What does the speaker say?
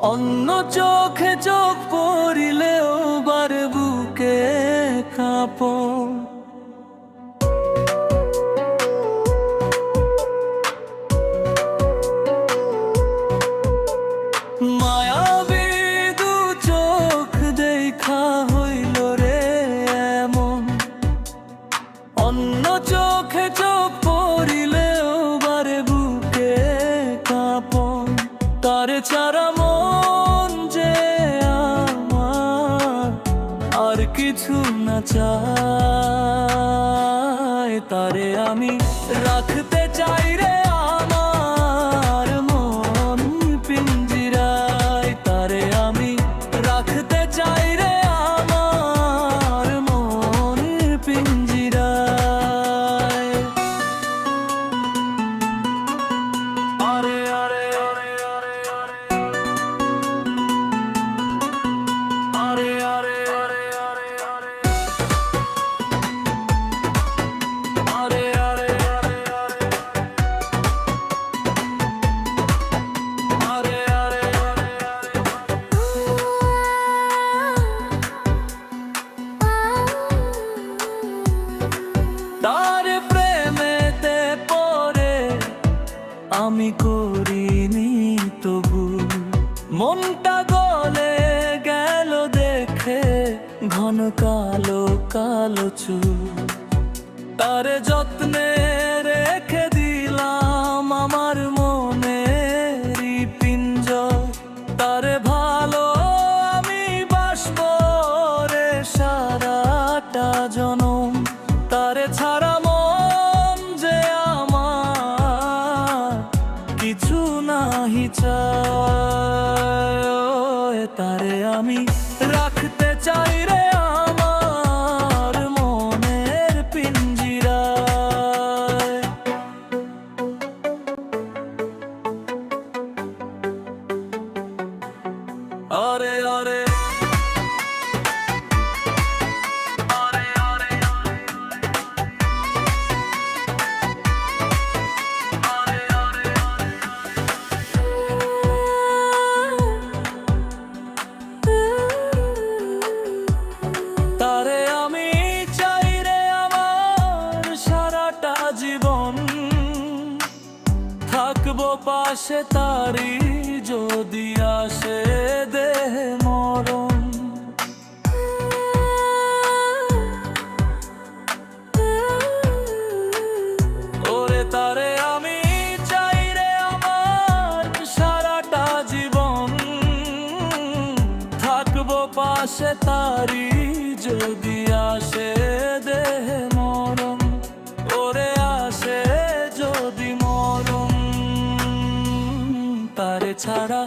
অন্য চোখে চোখ পড়িলেও বার বুকে কাঁপন। মায়াবী দু চোখ দেখা হইল রে এমন, অন্য চোখে চোখ পড়িলেও বারে বুকে কাঁপন। তারে ছাড়া মন যে আমার আর কিছু না চায়, তারে আমি রাখতে চাই রে আমার মন পিঞ্জিরায়। তারে আমি রাখতে চাই রে আমার মন পিঞ্জিরায়। আরে আরে আরে আরে আরে আরে আরে আরে আরে আরে আরে আরে আরে আরে তার প্রেমেতে পড়ে আমি করিনি তবু, মনটা গলে গেল দেখে ঘন কালো কালো চুল। তারে যত্নে রেখে দিলাম আমার মনেরই পিঞ্জর। তারে ভালো আমি বাসবো রে সারাটা জনম। তারে ছাড়া মন যে আমার কিছু নাহি চায়, তারে আমি রাখতে চাই রে আমার মনের পিঞ্জিরায়। আরে আরে আরে আরে আরে আরে তারে আমি চাই রে আমার সারাটা জীবন, থাকবো পাশে তারি যদি আসে দেহ মরণ। ওরে তারে আমি চাই রে আমার সারাটা জীবন, থাকবো পাশে তারি যদি আসে দেহ মরণ। ওরে আসে যদি মরণ, তারে ছাড়া